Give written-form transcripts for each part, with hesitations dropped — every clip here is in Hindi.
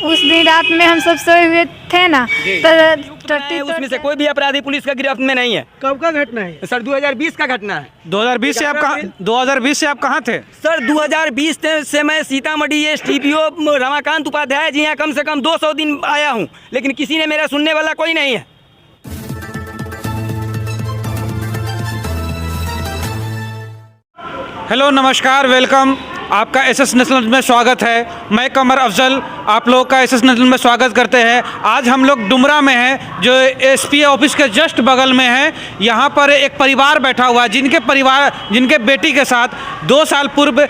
उस दिन रात में हम सब सोए हुए थे ना, तो उसमें से कोई भी अपराधी पुलिस का गिरफ्त में नहीं है। कब का घटना है सर 2020 का घटना है। 2020 से आप कहाँ थे? सर 2020 से मैं सीतामढ़ी STPO रमाकांत उपाध्याय जी यहाँ कम से कम 200 दिन आया हूँ, लेकिन किसी ने मेरा सुनने वाला कोई नहीं है। हेलो, नमस्कार, वेलकम। आपका SS नेशनल में स्वागत है। मैं कमर अफजल आप लोगों का SS नेशनल में स्वागत करते हैं। आज हम लोग डुमरा में हैं, जो SP ऑफिस के जस्ट बगल में है। यहाँ पर एक परिवार बैठा हुआ है, जिनके बेटी के साथ 2 साल पूर्व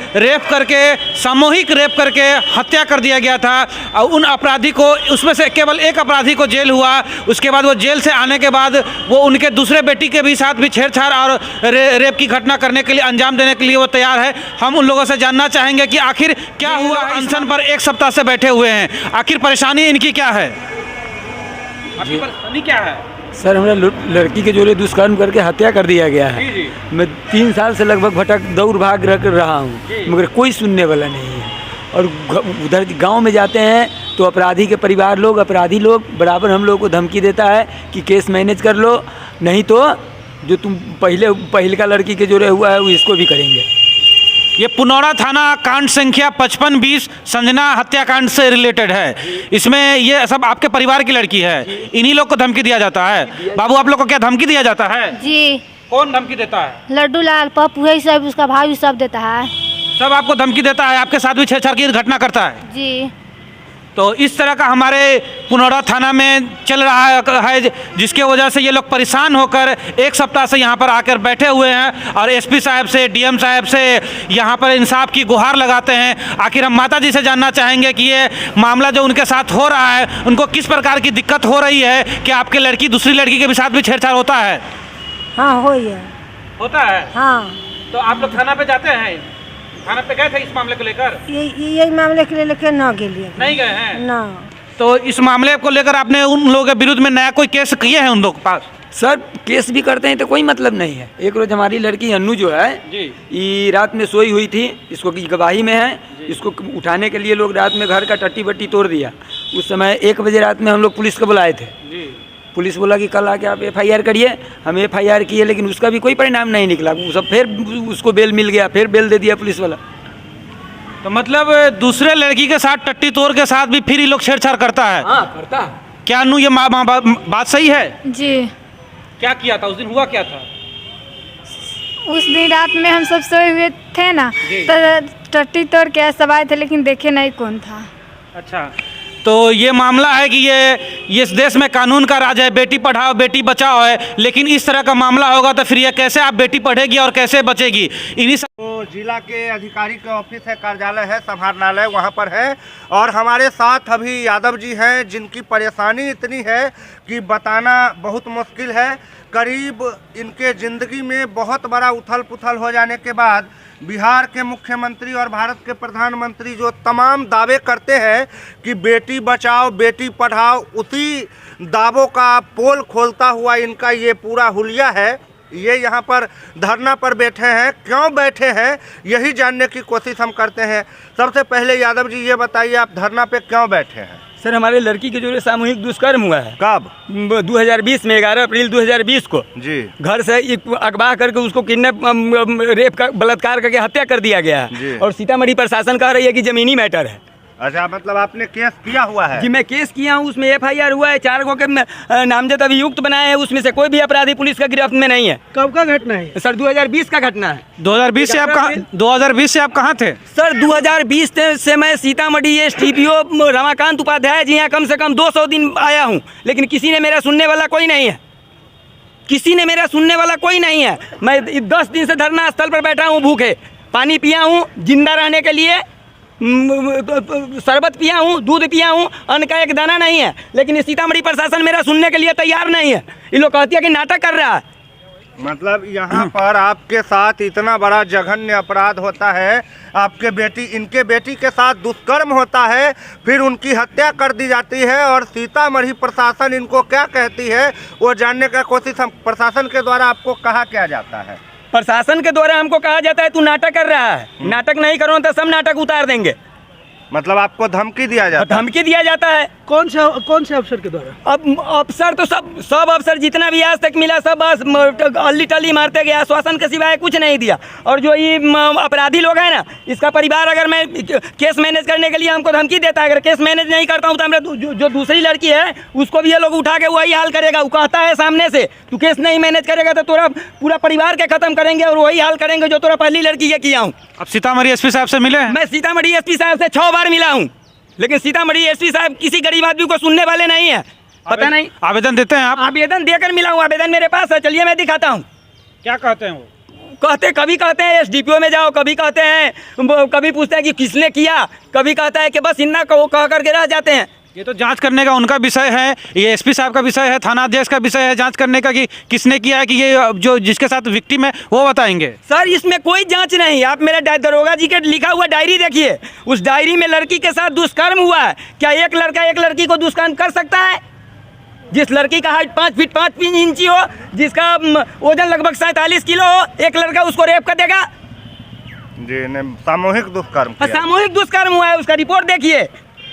सामूहिक रेप करके हत्या कर दिया गया था। और उन अपराधी को, उसमें से केवल एक अपराधी को जेल हुआ। उसके बाद वो जेल से आने के बाद वो उनके दूसरे बेटी के भी साथ भी छेड़छाड़ और रेप की घटना करने के लिए, अंजाम देने के लिए वो तैयार है। हम उन लोगों से जानना चाहेंगे कि आखिर क्या हुआ। अनशन पर 1 सप्ताह से बैठे हुए हैं, आखिर परेशानी इनकी क्या है? आपकी परेशानी क्या है? सर, हमारे लड़की के जोड़े दुष्कर्म करके हत्या कर दिया गया है। जी। मैं 3 साल से लगभग भटक दौड़ भाग रहा हूँ, मगर कोई सुनने वाला नहीं है। और उधर गांव में जाते हैं तो अपराधी के परिवार लोग, अपराधी लोग बराबर हम लोग को धमकी देता है कि केस मैनेज कर लो, नहीं तो जो तुम पहले का लड़की के जोड़े हुआ है वो इसको भी करेंगे। ये पुनौरा थाना कांड संख्या 5520 संजना हत्याकांड से रिलेटेड है। इसमें ये सब आपके परिवार की लड़की है, इन्हीं लोग को धमकी दिया जाता है। बाबू, आप लोग को क्या धमकी दिया जाता है? जी। कौन धमकी देता है? लड्डू लाल, पप्पू, यही सब, उसका भाई सब देता है। सब आपको धमकी देता है, आपके साथ भी छेड़छाड़ की घटना करता है? जी। तो इस तरह का हमारे पुनौरा थाना में चल रहा है, जिसके वजह से ये लोग परेशान होकर 1 सप्ताह से यहाँ पर आकर बैठे हुए हैं और SP साहब से, DM साहब से यहाँ पर इंसाफ की गुहार लगाते हैं। आखिर हम माता जी से जानना चाहेंगे कि ये मामला जो उनके साथ हो रहा है, उनको किस प्रकार की दिक्कत हो रही है कि आपके लड़की दूसरी लड़की के भी साथ भी छेड़छाड़ होता है? हाँ, होता है। हाँ। तो आप लोग थाना पे जाते हैं? थाना पे गए थे इस मामले को लेकर? यही मामले के लेकर नहीं गए हैं ना। तो इस मामले को लेकर आपने उन लोगों के विरुद्ध में नया कोई केस किए हैं उन लोगों के पास? सर, केस भी करते हैं तो कोई मतलब नहीं है। एक रोज हमारी लड़की अन्नू जो है ये रात में सोई हुई थी, इसको गवाही में है। इसको उठाने के लिए लोग रात में घर का टट्टी बट्टी तोड़ दिया। उस समय 1 बजे रात में हम लोग पुलिस को बुलाए थे। पुलिस बोला कि कल आके आप FIR करिए। हम FIR किए, लेकिन उसका भी कोई परिणाम नहीं निकला। सब फिर उसको बेल मिल गया, फिर बेल दे दिया पुलिस वाला। तो मतलब दूसरे लड़की के साथ टट्टी तोड़ के साथ भी फिर ये लोग छेड़छाड़ करता है? हाँ, करता है। क्या अनु, ये बात सही है? जी। क्या किया था उस दिन, हुआ क्या था? उस दिन रात में हम सब सोए हुए थे ना, तो टट्टी तोड़ के सब आए थे, लेकिन देखे नहीं कौन था। अच्छा, तो ये मामला है कि ये इस देश में कानून का राज है, बेटी पढ़ाओ बेटी बचाओ है। लेकिन इस तरह का मामला होगा तो फिर ये कैसे आप बेटी पढ़ेगी और कैसे बचेगी? इन्हीं तो जिला के अधिकारी का ऑफिस है, कार्यालय है, समाहरणालय वहाँ पर है। और हमारे साथ अभी यादव जी हैं, जिनकी परेशानी इतनी है कि बताना बहुत मुश्किल है। करीब इनके ज़िंदगी में बहुत बड़ा उथल पुथल हो जाने के बाद बिहार के मुख्यमंत्री और भारत के प्रधानमंत्री जो तमाम दावे करते हैं कि बेटी बचाओ बेटी पढ़ाओ, उसी दावों का पोल खोलता हुआ इनका ये पूरा हुलिया है। ये यहाँ पर धरना पर बैठे हैं। क्यों बैठे हैं यही जानने की कोशिश हम करते हैं। सबसे पहले यादव जी ये बताइए, आप धरना पे क्यों बैठे हैं? सर, हमारे लड़की के जोड़े सामूहिक दुष्कर्म हुआ है। कब? 2020 में 11 अप्रैल 2020 को जी। घर से अगवा करके उसको किडनैप, रेप का बलात्कार करके हत्या कर दिया गया है। और सीतामढ़ी प्रशासन कह रही है कि जमीनी मैटर है। अच्छा, मतलब आपने केस किया हुआ है? जी, मैं केस किया हूँ, उसमें FIR हुआ है। 4 के नामजद अभियुक्त बनाए हैं, उसमें से कोई भी अपराधी पुलिस का गिरफ्त में नहीं है। कब का घटना है? सर 2020 का घटना है। 2020 से आप कहाँ थे? सर 2020 से मैं सीतामढ़ी STPO रमाकांत उपाध्याय जी यहाँ कम से कम 200 दिन आया हूँ, लेकिन किसी ने मेरा सुनने वाला कोई नहीं है। किसी ने मेरा सुनने वाला कोई नहीं है। मैं 10 दिन से धरना स्थल पर बैठा हूँ, भूखे, पानी पिया हूँ जिंदा रहने के लिए, शरबत पिया हूँ, दूध पिया हूँ, अन्न का एक दाना नहीं है। लेकिन ये सीतामढ़ी प्रशासन मेरा सुनने के लिए तैयार नहीं है। ये लोग कहती है कि नाटक कर रहा है। मतलब यहाँ पर आपके साथ इतना बड़ा जघन्य अपराध होता है, इनके बेटी के साथ दुष्कर्म होता है, फिर उनकी हत्या कर दी जाती है। और सीतामढ़ी प्रशासन इनको क्या कहती है वो जानने का कोशिश हम प्रशासन के द्वारा आपको कहा क्या जाता है? प्रशासन के द्वारा हमको कहा जाता है तू नाटक कर रहा है, नाटक नहीं करो तो सब नाटक उतार देंगे। मतलब आपको धमकी दिया जाता है? धमकी दिया जाता है। कौन से अफसर के द्वारा? अब अफसर तो सब अफसर जितना भी आज तक मिला सब बस अल्ली टल्ली मारते गए, आश्वासन के सिवाय कुछ नहीं दिया। और जो ये अपराधी लोग हैं ना, इसका परिवार अगर मैं केस मैनेज करने के लिए हमको धमकी देता है, अगर केस मैनेज नहीं करता हूँ तो हमरा जो दूसरी लड़की है उसको भी ये लोग उठा के वही हाल करेगा। वो कहता है सामने से, तू केस नहीं मैनेज करेगा तो तोरा पूरा परिवार के खत्म करेंगे और वही हाल करेंगे जो तोरा पहली लड़की ये किया हूँ। अब सीतामढ़ी एसपी साहब से मिले हैं? मैं सीतामढ़ी एसपी साहब से 6 बार मिला हूँ, लेकिन सीतामढ़ी एसपी साहब किसी गरीब आदमी को सुनने वाले नहीं है। पता नहीं आवेदन देते हैं आप? आवेदन देकर मिला हूँ, आवेदन मेरे पास है, चलिए मैं दिखाता हूँ। क्या कहते हैं वो? कभी कहते हैं एसडीपीओ में जाओ, कभी कहते हैं, कभी पूछते हैं कि किसने किया, कभी कहता है कि बस इन्ना कहो कह करके रह जाते हैं। ये तो जांच करने का उनका विषय है, ये एसपी साहब का विषय है, थाना अध्यक्ष का विषय है जांच करने का कि किसने किया है, कि ये जो जिसके साथ विक्टिम है वो बताएंगे। सर इसमें कोई जांच नहीं। आप मेरा दरोगा जी के लिखा हुआ डायरी देखिए, उस डायरी में लड़की के साथ दुष्कर्म हुआ है। क्या एक लड़का एक लड़की को दुष्कर्म कर सकता है? जिस लड़की का हाइट 5 फीट 5 इंची हो, जिसका वजन लगभग 47 किलो हो, एक लड़का उसको रेप कर देगा? जी ने सामूहिक दुष्कर्म किया। सामूहिक दुष्कर्म हुआ है, उसका रिपोर्ट देखिए।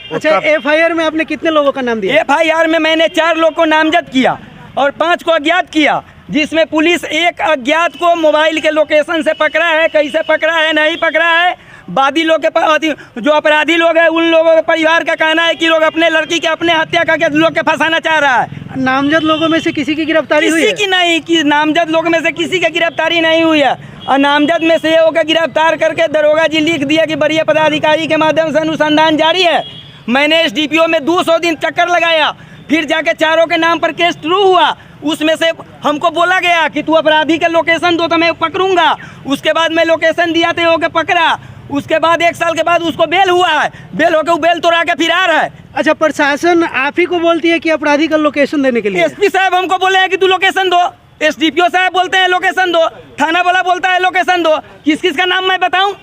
अच्छा, एफआईआर में आपने कितने लोगों का नाम दिया? एफआईआर में मैंने 4 लोग को नामजद किया और 5 को अज्ञात किया, जिसमें पुलिस एक अज्ञात को मोबाइल के लोकेशन से पकड़ा है, कैसे पकड़ा है नहीं पकड़ा है। वादी लोग के जो अपराधी लोग हैं उन लोगों के परिवार का कहना है कि लोग अपने लड़की के अपने हत्या करके लोग के फंसाना चाह रहा है। नामजद लोगों में से किसी की गिरफ्तारी हुई है? किसी की नहीं, कि नामजद लोगों में से किसी की गिरफ्तारी नहीं हुई है। और नामजद में से होकर गिरफ्तार करके दरोगा जी लिख दिया कि वरीय पदाधिकारी के माध्यम से अनुसंधान जारी है। मैंने एसडीपीओ में 200 दिन चक्कर लगाया, फिर जाके चारों के नाम पर केस शुरू हुआ। उसमें से हमको बोला गया कि तू अपराधी का लोकेशन दो तो मैं पकड़ूंगा। उसके बाद मैं लोकेशन दिया तो होके पकड़ा। उसके बाद 1 साल के बाद उसको बेल हुआ है, बेल होकर वो बेल तोड़ा के फिरार है। अच्छा, प्रशासन आप ही को बोलती है कि अपराधी का लोकेशन देने के लिए? एसपी साहब हमको बोले हैं कि तू लोकेशन दो, एसडीपीओ साहब बोलते हैं लोकेशन दो, थाना वाला बोलता है लोकेशन दो। किस किस का नाम मैं बताऊं?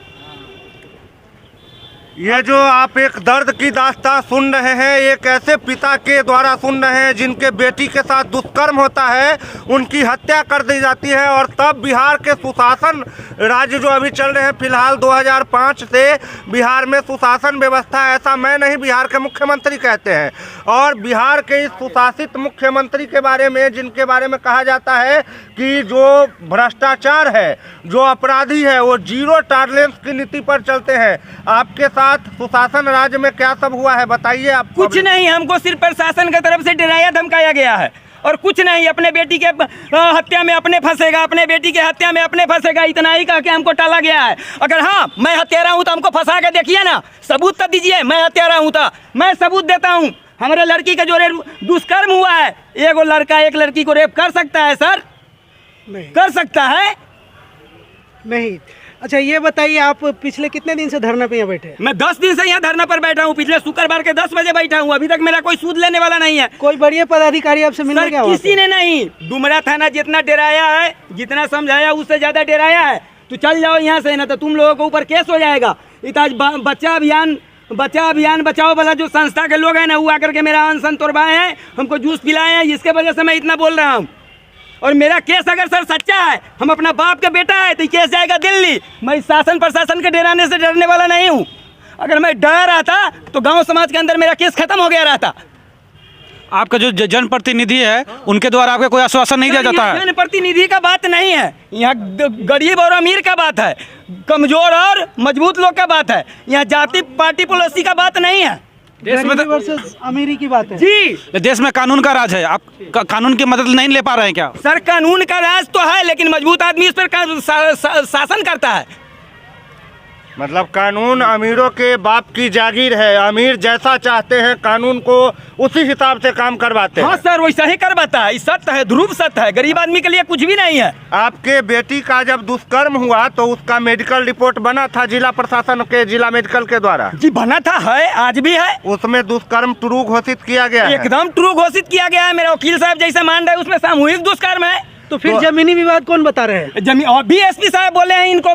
ये जो आप एक दर्द की दास्तां सुन रहे हैं, एक ऐसे पिता के द्वारा सुन रहे हैं जिनके बेटी के साथ दुष्कर्म होता है, उनकी हत्या कर दी जाती है। और तब बिहार के सुशासन राज्य जो अभी चल रहे हैं फिलहाल 2005 से बिहार में सुशासन व्यवस्था ऐसा मैं नहीं, बिहार के मुख्यमंत्री कहते हैं। और बिहार के इस सुशासित मुख्यमंत्री के बारे में, जिनके बारे में कहा जाता है कि जो भ्रष्टाचार है, जो अपराधी है, वो 0 टॉलरेंस की नीति पर चलते हैं। आपके साथ सुशासन राज्य में क्या सब हुआ है बताइए आप। कुछ नहीं, हमको सिर्फ प्रशासन की तरफ से डराया धमकाया गया है और कुछ नहीं। अपने बेटी के हत्या में अपने फंसेगा, अपने बेटी के हत्या में अपने फंसेगा, इतना ही कह के हमको टाला गया है। अगर हाँ मैं हत्यारा हूँ तो हमको फंसा के देखिए ना, सबूत तो दीजिए। मैं हत्यारा हूँ तो मैं सबूत देता हूँ। हमारे लड़की का जो दुष्कर्म हुआ है, एक लड़का एक लड़की को रेप कर सकता है सर? नहीं कर सकता है? नहीं। अच्छा, ये बताइए आप पिछले कितने दिन से धरना पे यहाँ बैठे हैं? मैं 10 दिन से यहाँ धरना पर बैठा हूँ। पिछले शुक्रवार के 10 बजे बैठा हूँ। अभी तक मेरा कोई सूद लेने वाला नहीं है। कोई बढ़िया पदाधिकारी आपसे मिलने गया? किसी ने नहीं। डुमरा थाना जितना डराया है, जितना समझाया उससे ज्यादा डराया है। तो चल जाओ यहाँ से, ना तो तुम लोगों के ऊपर केस हो जाएगा। आज बच्चा अभियान बचाओ वाला जो संस्था के लोग हैं ना, वो आकर के मेरा अनशन तोड़वाए हैं, हमको जूस पिलाए हैं। इसके वजह से मैं इतना बोल रहा हूँ। और मेरा केस अगर सर सच्चा है, हम अपना बाप का बेटा है, तो केस जाएगा दिल्ली। मैं शासन प्रशासन के डराने से डरने वाला नहीं हूँ। अगर मैं डर रहा था तो गांव समाज के अंदर मेरा केस खत्म हो गया रहता। आपका जो जनप्रतिनिधि है उनके द्वारा आपको कोई आश्वासन नहीं दिया जाता है? जनप्रतिनिधि का बात नहीं है यहाँ, गरीब और अमीर का बात है, कमजोर और मजबूत लोग का बात है। यहाँ जाति पार्टी पॉलिसी का बात नहीं है। देश में वर्सेस अमीरी की बात है जी। देश में कानून का राज है, आप कानून की मदद नहीं ले पा रहे हैं क्या? सर कानून का राज तो है, लेकिन मजबूत आदमी इस पर शासन करता है। मतलब कानून अमीरों के बाप की जागीर है, अमीर जैसा चाहते हैं कानून को उसी हिसाब से काम करवाते हैं। हाँ सर, वैसा ही करवाता है। सत्य है, ध्रुव सत्य है। गरीब आदमी के लिए कुछ भी नहीं है। आपके बेटी का जब दुष्कर्म हुआ तो उसका मेडिकल रिपोर्ट बना था जिला प्रशासन के, जिला मेडिकल के द्वारा? जी बना था, है, आज भी है। उसमें दुष्कर्म ट्रू घोषित किया गया है? एकदम ट्रू घोषित किया गया है। मेरा वकील साहब जैसे मान रहे हैं उसमें सामूहिक दुष्कर्म है। तो फिर जमीनी विवाद कौन बता रहे हैं? जमीन अभी एसपी साहब बोले हैं इनको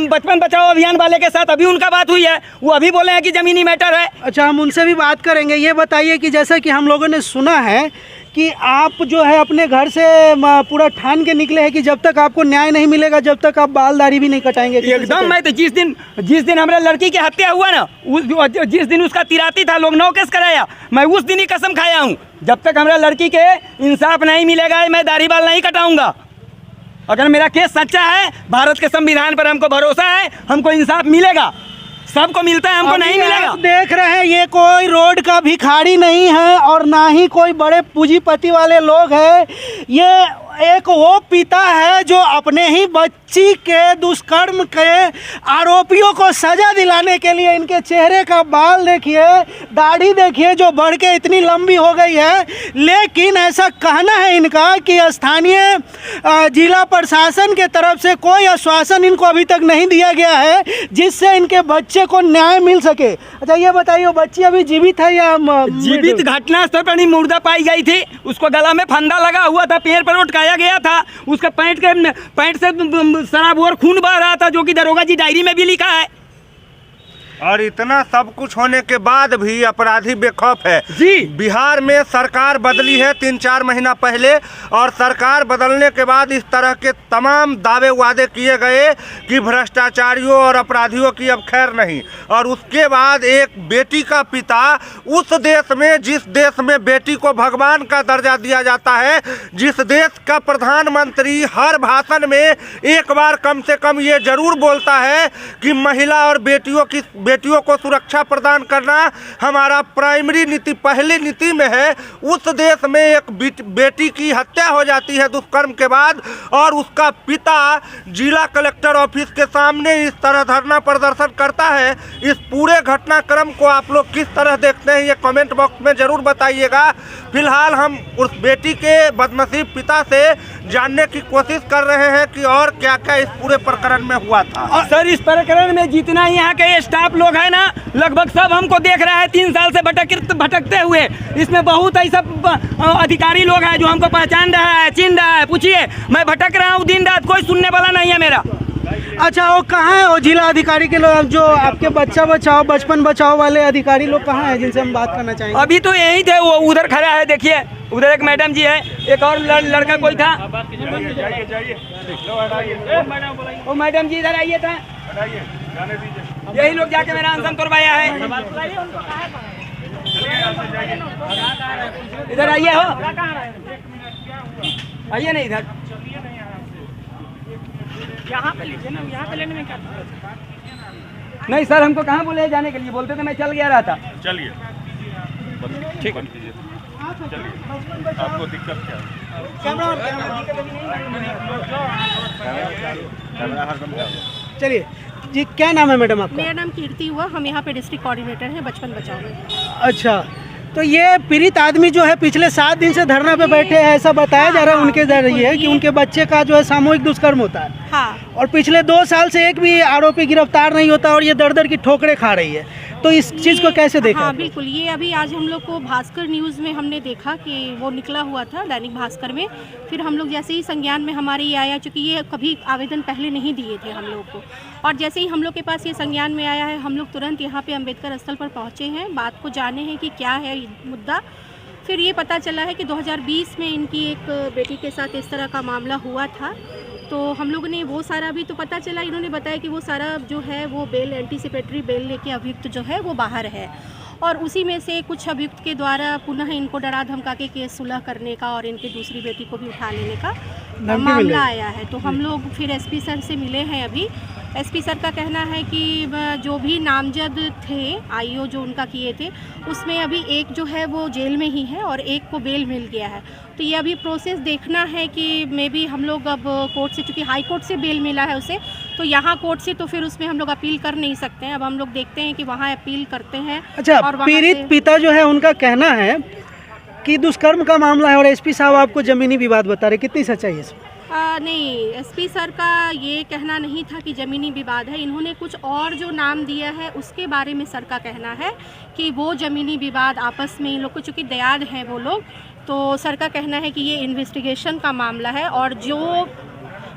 बचपन बचाओ अभियान वाले के साथ अभी उनका बात हुई है, वो अभी बोले हैं कि जमीनी मैटर है। अच्छा, हम उनसे भी बात करेंगे। ये बताइए कि जैसा कि हम लोगों ने सुना है कि आप जो है अपने घर से पूरा ठान के निकले हैं कि जब तक आपको न्याय नहीं मिलेगा जब तक आप बाल दाढ़ी भी नहीं कटाएंगे? एकदम। मैं तो जिस दिन हमारे लड़की की हत्या हुआ ना, जिस दिन उसका तिराती था, लोग 9 केस कराया, मैं उस दिन ही कसम खाया हूँ जब तक हमारा लड़की के इंसाफ नहीं मिलेगा मैं दाढ़ी बाल नहीं कटाऊंगा। अगर मेरा केस सच्चा है, भारत के संविधान पर हमको भरोसा है, हमको इंसाफ मिलेगा। सबको मिलता है, हमको नहीं मिलेगा। आप देख रहे हैं ये कोई रोड का भिखारी नहीं है और ना ही कोई बड़े पूंजीपति वाले लोग हैं। ये एक वो पिता है जो अपने ही बच्ची के दुष्कर्म के आरोपियों को सजा दिलाने के लिए इनके चेहरे का बाल देखिए, दाढ़ी देखिए जो बढ़ के इतनी लंबी हो गई है। लेकिन ऐसा कहना है इनका कि स्थानीय जिला प्रशासन के तरफ से कोई आश्वासन इनको अभी तक नहीं दिया गया है जिससे इनके बच्चे को न्याय मिल सके। अच्छा ये बताइए, वो बच्ची अभी जीवित है या जीवित? घटनास्थल पर नहीं, मुर्दा पाई गई थी। उसको गला में फंदा लगा हुआ था, पैर पर उठकाया गया था, उसका पैंट से शराब और खून बह रहा था, जो कि दरोगा जी डायरी में भी लिखा है। और इतना सब कुछ होने के बाद भी अपराधी बेखौफ है जी। बिहार में सरकार बदली है 3-4 महीना पहले, और सरकार बदलने के बाद इस तरह के तमाम दावे वादे किए गए कि भ्रष्टाचारियों और अपराधियों की अब खैर नहीं। और उसके बाद एक बेटी का पिता उस देश में, जिस देश में बेटी को भगवान का दर्जा दिया जाता है, जिस देश का प्रधानमंत्री हर भाषण में एक बार कम से कम ये जरूर बोलता है कि महिला और बेटियों को सुरक्षा प्रदान करना हमारा प्राइमरी नीति, पहली नीति में है, उस देश में एक बेटी की हत्या हो जाती है दुष्कर्म के बाद, और उसका पिता जिला कलेक्टर ऑफिस के सामने इस तरह धरना प्रदर्शन करता है। इस पूरे घटनाक्रम को आप लोग किस तरह देखते हैं, ये कमेंट बॉक्स में जरूर बताइएगा। फिलहाल हम उस बेटी के बदनसीब पिता से जानने की कोशिश कर रहे हैं कि और क्या क्या इस पूरे प्रकरण में हुआ था। सर, इस प्रकरण में जितना यहाँ के स्टाफ लोग हैं ना, लगभग सब हमको देख रहा है 3 साल से भटकते हुए। इसमें बहुत ऐसा अधिकारी लोग हैं जो हमको पहचान रहा है, चिन्ह रहा है। पूछिए, मैं भटक रहा हूँ दिन रात, कोई सुनने वाला नहीं है मेरा। अच्छा, वो कहाँ है वो जिला अधिकारी के लोग जो आपके बच्चा बचाओ, बचपन बचाओ वाले अधिकारी लोग कहाँ हैं जिनसे हम बात करना चाहेंगे? अभी तो यही थे, वो उधर खड़ा है, देखिए उधर एक मैडम जी है, एक और लड़का कोई था। वो मैडम जी इधर आइए था, यही लोग जाके मेरा अनशन करवाया है। इधर आइए, हो आइए नहीं इधर, यहाँ पे लीजिए ना, यहाँ पे लेने में क्या? नहीं सर, हमको कहाँ बोले जाने के लिए, बोलते थे मैं चल गया रहा था। चलिए ठीक है, आपको दिक्कत क्या है? चलिए जी, क्या नाम है मैडम आपका? मेरा नाम कीर्ति हुआ, हम यहाँ पे डिस्ट्रिक्ट कोऑर्डिनेटर हैं बचपन बचाओ में। अच्छा, तो ये पीड़ित आदमी जो है पिछले 7 दिन से धरना पे बैठे हैं, ऐसा बताया जा रहा है उनके जरिए कि उनके बच्चे का जो है सामूहिक दुष्कर्म होता है। हाँ। और पिछले 2 साल से एक भी आरोपी गिरफ्तार नहीं होता और ये दर की ठोकरें खा रही है। तो इस चीज़ को कैसे देखा? हाँ बिल्कुल, ये अभी आज हम लोग को भास्कर न्यूज़ में हमने देखा कि वो निकला हुआ था, दैनिक भास्कर में। फिर हम लोग जैसे ही संज्ञान में हमारे ये आया, चूँकि ये कभी आवेदन पहले नहीं दिए थे हम लोग को, और जैसे ही हम लोग के पास ये संज्ञान में आया है, हम लोग तुरंत यहाँ पे अम्बेडकर स्थल पर पहुँचे हैं, बात को जाने हैं कि क्या है मुद्दा। फिर ये पता चला है कि 2020 में इनकी एक बेटी के साथ इस तरह का मामला हुआ था। तो हम लोगों ने वो सारा, अभी तो पता चला, इन्होंने बताया कि वो सारा जो है वो बेल, एंटीसिपेटरी बेल लेके अभियुक्त जो है वो बाहर है, और उसी में से कुछ अभियुक्त के द्वारा पुनः इनको डरा धमका के केस सुलह करने का और इनकी दूसरी बेटी को भी उठा लेने का मामला आया है। तो हम लोग फिर एसपी सर से मिले हैं अभी। एसपी सर का कहना है कि जो भी नामजद थे आईओ जो उनका किए थे, उसमें अभी एक जो है वो जेल में ही है और एक को बेल मिल गया है। तो ये अभी प्रोसेस देखना है कि मे बी हम लोग अब कोर्ट से, चूँकि हाई कोर्ट से बेल मिला है उसे, तो यहाँ कोर्ट से तो फिर उसमें हम लोग अपील कर नहीं सकते हैं। अब हम लोग देखते हैं कि वहाँ अपील करते हैं। अच्छा, पीड़ित पिता जो है उनका कहना है कि दुष्कर्म का मामला है और एसपी साहब आपको जमीनी विवाद बता रहे, कितनी सच्चाई है इसमें? नहीं, एसपी सर का ये कहना नहीं था कि ज़मीनी विवाद है। इन्होंने कुछ और जो नाम दिया है उसके बारे में सर का कहना है कि वो ज़मीनी विवाद आपस में इन लोग को, चूँकि दयाद हैं वो लोग, तो सर का कहना है कि ये इन्वेस्टिगेशन का मामला है। और जो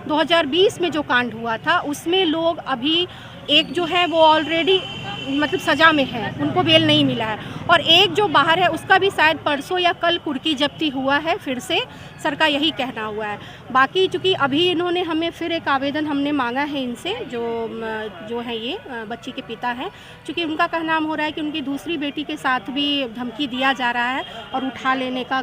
2020 में जो कांड हुआ था उसमें लोग अभी एक जो है वो ऑलरेडी मतलब सज़ा में है, उनको बेल नहीं मिला है। और एक जो बाहर है उसका भी शायद परसों या कल कुर्की जब्ती हुआ है, फिर से सर का यही कहना हुआ है। बाकी चूँकि अभी इन्होंने हमें फिर एक आवेदन हमने मांगा है इनसे, जो है ये बच्ची के पिता हैं, चूँकि उनका कहना हो रहा है कि उनकी दूसरी बेटी के साथ भी धमकी दिया जा रहा है और उठा लेने का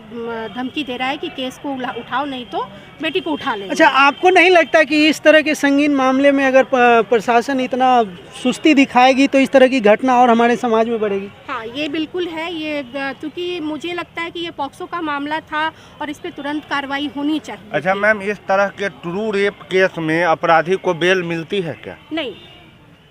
धमकी दे रहा है कि केस को उठाओ नहीं तो बेटी को उठा ले। अच्छा, आपको नहीं लगता कि इस तरह के संगीन मामले में अगर प्रशासन इतना सुस्ती दिखाएगी तो इस तरह की घटना और हमारे समाज में बढ़ेगी? हाँ, ये बिल्कुल है। ये क्योंकि मुझे लगता है कि ये पॉक्सो का मामला था और इस पर तुरंत कार्रवाई होनी चाहिए। अच्छा मैम, इस तरह के ट्रू रेप केस में अपराधी को बेल मिलती है क्या? नहीं,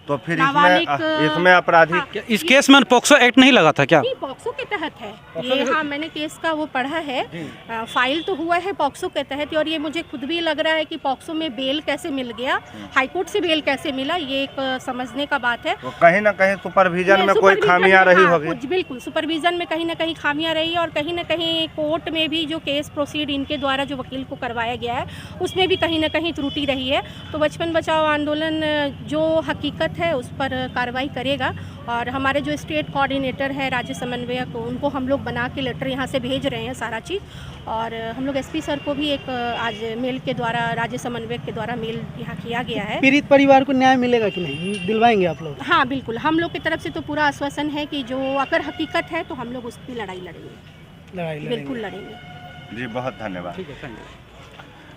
तो फिर नाबालिग इसमें अपराधी क्या इस केस में पॉक्सो एक्ट नहीं लगा था क्या? नहीं, पॉक्सो के तहत है ये। हाँ, मैंने केस का वो पढ़ा है, फाइल तो हुआ है पॉक्सो के तहत। और ये मुझे खुद भी लग रहा है कि पॉक्सो में बेल कैसे मिल गया, हाईकोर्ट से बेल कैसे मिला, ये एक समझने का बात है। तो कहीं ना कहीं सुपरविजन में कोई खामियां रही होगी। बिल्कुल, सुपरविजन में कहीं ना कहीं खामियां रही और कहीं ना कहीं कोर्ट में भी जो केस प्रोसीड इनके द्वारा जो वकील को करवाया गया है उसमें भी कहीं ना कहीं त्रुटि रही है। तो बचपन बचाओ आंदोलन जो हकीकत है उस पर कार्रवाई करेगा। और हमारे जो स्टेट कोऑर्डिनेटर है, राज्य समन्वयक, उनको हम लोग बना के लेटर यहाँ से भेज रहे हैं सारा चीज़। और हम लोग एसपी सर को भी एक आज मेल के द्वारा, राज्य समन्वयक के द्वारा मेल यहाँ किया गया है। पीड़ित परिवार को न्याय मिलेगा कि नहीं, दिलवाएंगे आप लोग? हाँ बिल्कुल, हम लोग की तरफ से तो पूरा आश्वासन है कि जो अगर हकीकत है तो हम लोग उसकी लड़ाई लड़ेंगे, बिल्कुल लड़ेंगे। जी बहुत धन्यवाद। ठीक है, थैंक यू।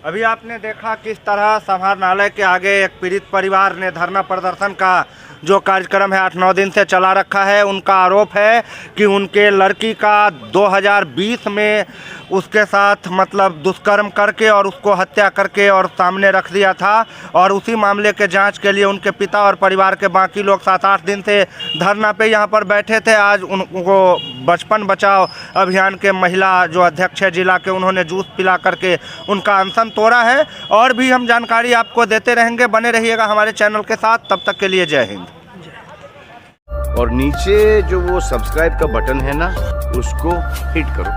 अभी आपने देखा किस तरह समाहरणालय के आगे एक पीड़ित परिवार ने धरना प्रदर्शन का जो कार्यक्रम है 8-9 दिन से चला रखा है। उनका आरोप है कि उनके लड़की का 2020 में उसके साथ मतलब दुष्कर्म करके और उसको हत्या करके और सामने रख दिया था। और उसी मामले के जांच के लिए उनके पिता और परिवार के बाकी लोग 7-8 दिन से धरना पे यहाँ पर बैठे थे। आज उनको बचपन बचाओ अभियान के महिला जो अध्यक्ष है जिला के, उन्होंने जूस पिला करके उनका अनशन तोड़ा है। और भी हम जानकारी आपको देते रहेंगे, बने रहिएगा हमारे चैनल के साथ। तब तक के लिए जय हिंद। और नीचे जो वो सब्सक्राइब का बटन है ना, उसको हिट करो